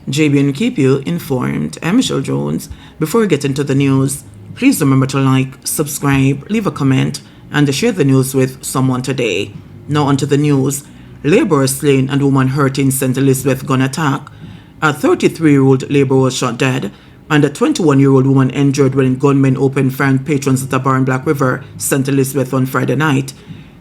JBNN keep you informed. I'm Michelle Jones. Before we get into the news, please remember to like, subscribe, leave a comment, and share the news with someone today. Now onto the news. Laborer slain and woman hurt in St. Elizabeth gun attack. A 33-year-old laborer was shot dead, and a 21-year-old woman injured when gunmen opened fire on patrons at a bar in Black River, St. Elizabeth on Friday night.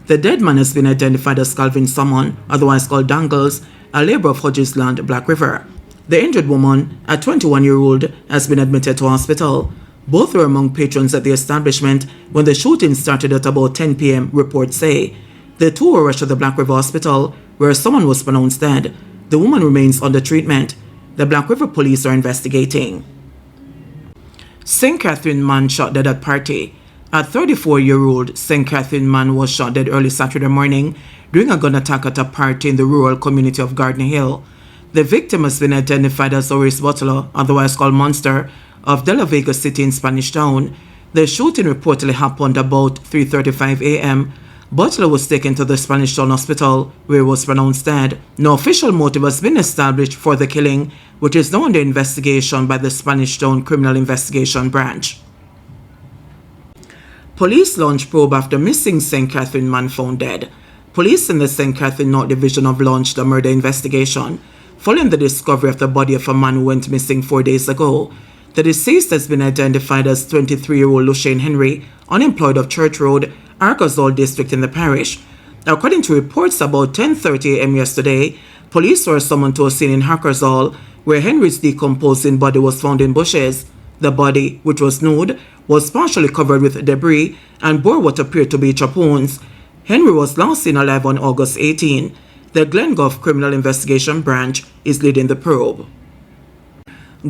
The dead man has been identified as Calvin Salmon, otherwise called Dangles, a laborer of Hodges Land, Black River. The injured woman, a 21-year-old, has been admitted to hospital. Both were among patrons at the establishment when the shooting started at about 10 p.m., reports say. The two were rushed to the Black River Hospital, where someone was pronounced dead. The woman remains under treatment. The Black River police are investigating. St. Catherine man shot dead at party. A 34-year-old St. Catherine man was shot dead early Saturday morning during a gun attack at a party in the rural community of Gardner Hill. The victim has been identified as Oris Butler, otherwise called Monster, of De La Vega City in Spanish Town. The shooting reportedly happened about 3:35 a.m. Butler was taken to the Spanish Town Hospital, where he was pronounced dead. No official motive has been established for the killing, which is now under investigation by the Spanish Town Criminal Investigation Branch. Police launch probe after missing St. Catherine man found dead. Police in the St. Catherine North Division have launched a murder investigation following the discovery of the body of a man who went missing 4 days ago. The deceased has been identified as 23-year-old Lucian Henry, unemployed of Church Road, Arkansas District in the parish. According to reports, about 10:30 a.m. yesterday, police were summoned to a scene in Arkansas where Henry's decomposing body was found in bushes. The body, which was nude, was partially covered with debris and bore what appeared to be chapoons. Henry was last seen alive on August 18. The Glengough Criminal Investigation Branch is leading the probe.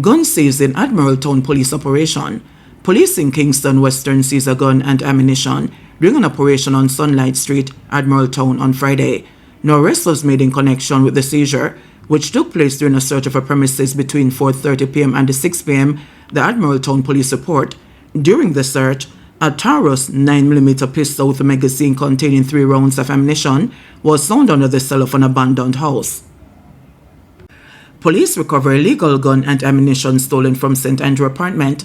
Gun seized in Admiraltown police operation. Police in Kingston Western seized a gun and ammunition during an operation on Sunlight Street, Admiraltown on Friday. No arrest was made in connection with the seizure, which took place during a search of a premises between 4:30 p.m. and 6 p.m., the Admiraltown police report. During the search, a Taurus 9mm pistol with a magazine containing 3 rounds of ammunition was found under the cell of an abandoned house. Police recover illegal gun and ammunition stolen from St. Andrew apartment.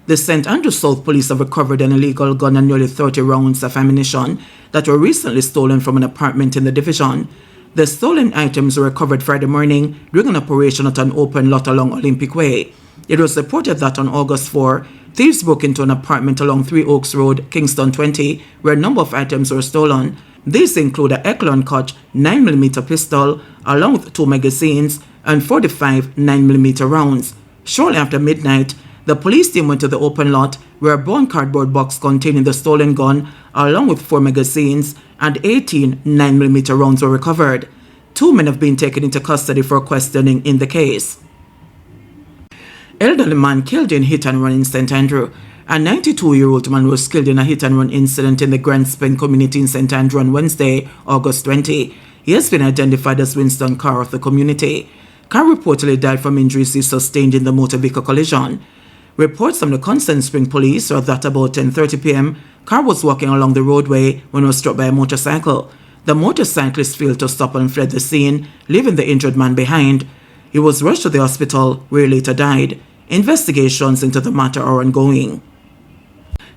The St. Andrew South Police have recovered an illegal gun and nearly 30 rounds of ammunition that were recently stolen from an apartment in the division. The stolen items were recovered Friday morning during an operation at an open lot along Olympic Way. It was reported that on August 4, thieves broke into an apartment along 3 Oaks Road, Kingston 20, where a number of items were stolen. These include a Eklund Koch 9mm pistol, along with 2 magazines and 45 9mm rounds. Shortly after midnight, the police team went to the open lot where a brown cardboard box containing the stolen gun, along with 4 magazines and 18 9mm rounds were recovered. 2 men have been taken into custody for questioning in the case. Elderly man killed in hit and run in St. Andrew. A 92-year-old man was killed in a hit and run incident in the Grand Spend community in St. Andrew on Wednesday, August 20. He has been identified as Winston Carr of the community. Carr reportedly died from injuries he sustained in the motor vehicle collision. Reports from the Constant Spring police are that about 10:30 p.m., Carr was walking along the roadway when he was struck by a motorcycle. The motorcyclist failed to stop and fled the scene, leaving the injured man behind. He was rushed to the hospital, where he later died. Investigations into the matter are ongoing.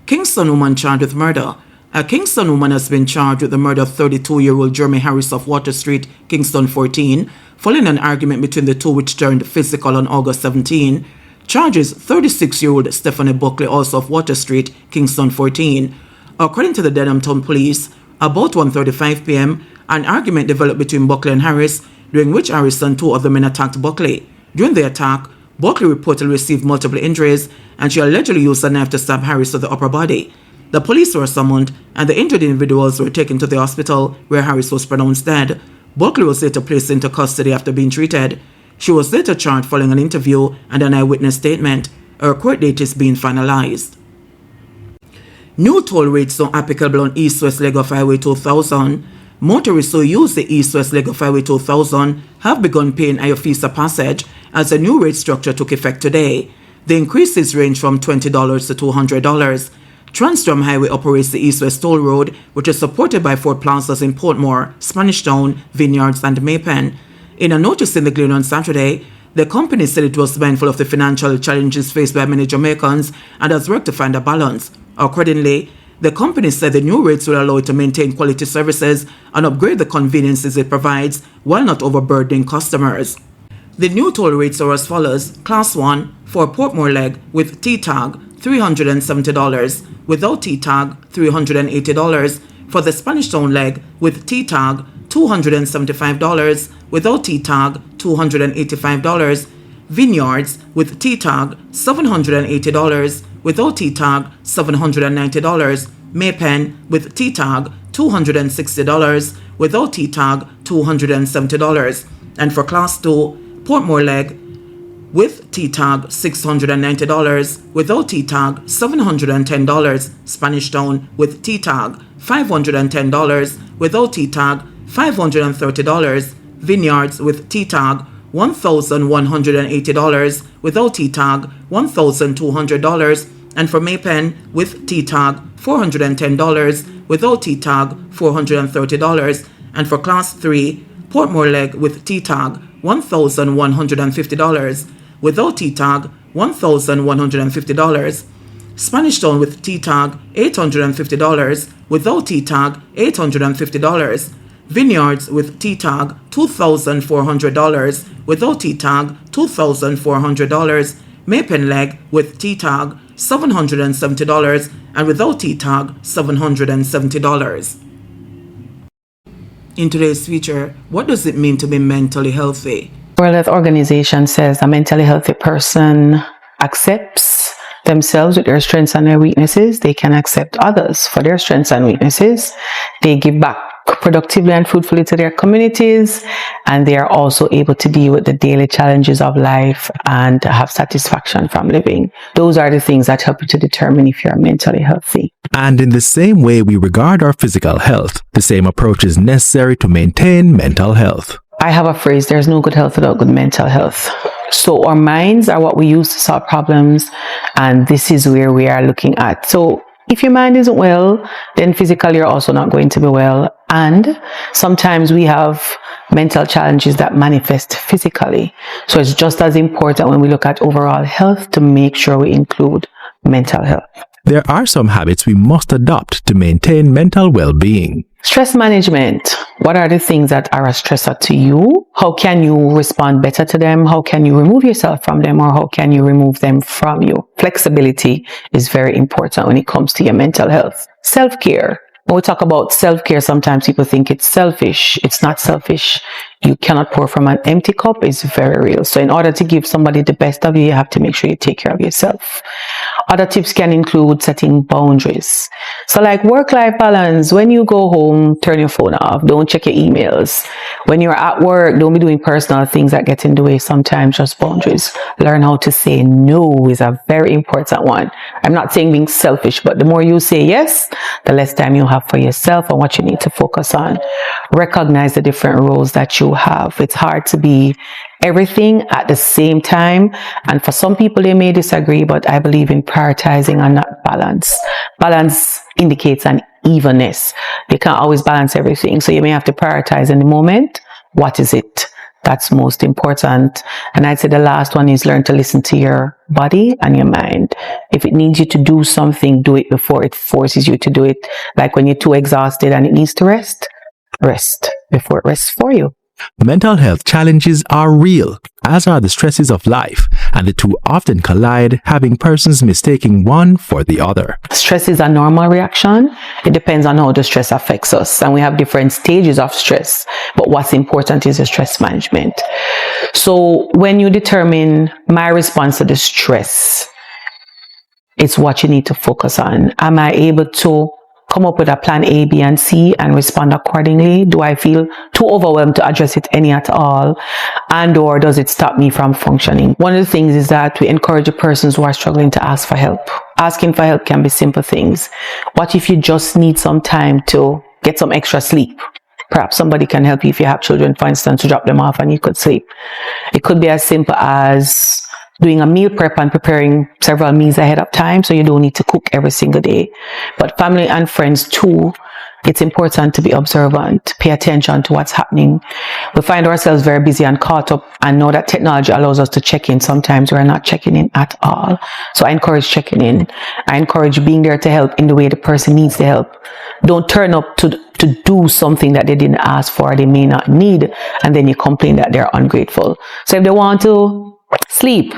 Kingston woman charged with murder. A Kingston woman has been charged with the murder of 32-year-old Jeremy Harris of Water Street, Kingston 14, following an argument between the two which turned physical on August 17. Charges 36-year-old Stephanie Buckley, also of Water Street, Kingston 14. According to the Denhamtown Police, about 1:35 p.m., an argument developed between Buckley and Harris, during which Harris and 2 other men attacked Buckley. During the attack, Buckley reportedly received multiple injuries, and she allegedly used a knife to stab Harris to the upper body. The police were summoned, and the injured individuals were taken to the hospital, where Harris was pronounced dead. Buckley was later placed into custody after being treated. She was later charged following an interview and an eyewitness statement. Her court date is being finalized. New toll rates now applicable on east-west leg of Highway 2000. Motorists who use the east-west leg of Highway 2000 have begun paying higher fees per passage as the new rate structure took effect today. The increases range from $20 to $200. Transdrum Highway operates the east-west toll road, which is supported by 4 plazas in Portmore, Spanish Town, Vineyards, and Maypen. In a notice in the Glen on Saturday, The company said it was mindful of the financial challenges faced by many Jamaicans and has worked to find a balance. Accordingly, the company said the new rates will allow it to maintain quality services and upgrade the conveniences it provides while not overburdening customers. The new toll rates are as follows. Class 1 for Portmore leg with T-tag $370, without T-tag $380. For the Spanish Town leg with T-tag $275, without T-tag $285. Vineyards with T-tag $780, without T-tag $790. Maypen with T-tag $260, without T-tag $270. And for Class 2, Portmore leg with T-tag $690, without T-tag $710. Spanish Town with T-tag $510, without T-tag $530. Vineyards with T-tag $1,180, without T-tag $1,200. And for Maypen with T-tag $410, without T-tag $430. And for Class 3, Portmore leg with T-tag $1,150, without T-tag $1,150. Spanish Town with T-tag $850, without T-tag $850. Vineyards with T-tag $2,400, without T-tag $2,400. Maypen leg with T-tag $770, and without T-tag $770. In today's feature, what does it mean to be mentally healthy? World Health Organization says a mentally healthy person accepts themselves with their strengths and their weaknesses. They can accept others for their strengths and weaknesses. They give back productively and fruitfully to their communities, and they are also able to deal with the daily challenges of life and have satisfaction from living. Those are the things that help you to determine if you're mentally healthy. And in the same way we regard our physical health, the same approach is necessary to maintain mental health. I have a phrase, there's no good health without good mental health. So our minds are what we use to solve problems, and this is where we are looking at. So if your mind isn't well, then physically you're also not going to be well. And sometimes we have mental challenges that manifest physically. So it's just as important when we look at overall health to make sure we include mental health. There are some habits we must adopt to maintain mental well-being. Stress management. What are the things that are a stressor to you? How can you respond better to them? How can you remove yourself from them, or how can you remove them from you? Flexibility is very important when it comes to your mental health. Self-care. When we talk about self-care, sometimes people think it's selfish. It's not selfish. You cannot pour from an empty cup. It's very real. So in order to give somebody the best of you, you have to make sure you take care of yourself. Other tips can include setting boundaries. So like work-life balance. When you go home, turn your phone off. Don't check your emails. When you're at work, don't be doing personal things that get in the way. Sometimes just boundaries. Learn how to say no is a very important one. I'm not saying being selfish, but the more you say yes, the less time you have for yourself and what you need to focus on. Recognize the different roles that you have. It's hard to be everything at the same time, and for some people they may disagree, but I believe in prioritizing and not balance. Balance indicates an evenness. You can't always balance everything, so you may have to prioritize in the moment. What is it that's most important? And I'd say the last one is learn to listen to your body and your mind. If it needs you to do something, do it before it forces you to do it. Like when you're too exhausted and it needs to rest, rest before it rests for you. Mental health challenges are real, as are the stresses of life, and the two often collide, having persons mistaking one for the other. Stress is a normal reaction. It depends on how the stress affects us, and we have different stages of stress, but what's important is the stress management. So when you determine my response to the stress, it's what you need to focus on. Am I able to come up with a plan A, B, and C and respond accordingly? Do I feel too overwhelmed to address it any at all? And or does it stop me from functioning? One of the things is that we encourage the persons who are struggling to ask for help. Asking for help can be simple things. What if you just need some time to get some extra sleep? Perhaps somebody can help you if you have children, for instance, to drop them off and you could sleep. It could be as simple as doing a meal prep and preparing several meals ahead of time so you don't need to cook every single day. But family and friends too It's important to be observant, pay attention to what's happening. We find ourselves very busy and caught up, and know that technology allows us to check in. Sometimes we're not checking in at all. So I encourage checking in. I encourage being there to help in the way the person needs the help. Don't turn up to do something that they didn't ask for, they may not need, and then you complain that they're ungrateful. So if they want to sleep,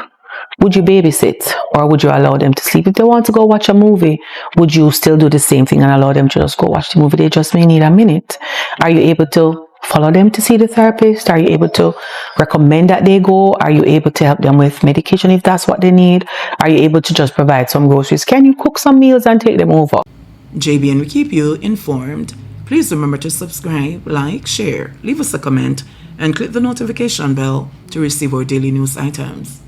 would you babysit, or would you allow them to sleep? If they want to go watch a movie, would you still do the same thing and allow them to just go watch the movie? They just may need a minute. Are you able to follow them to see the therapist? Are you able to recommend that they go? Are you able to help them with medication if that's what they need? Are you able to just provide some groceries? Can you cook some meals and take them over? JBN will keep you informed. Please remember to subscribe, like, share, leave us a comment, and click the notification bell to receive our daily news items.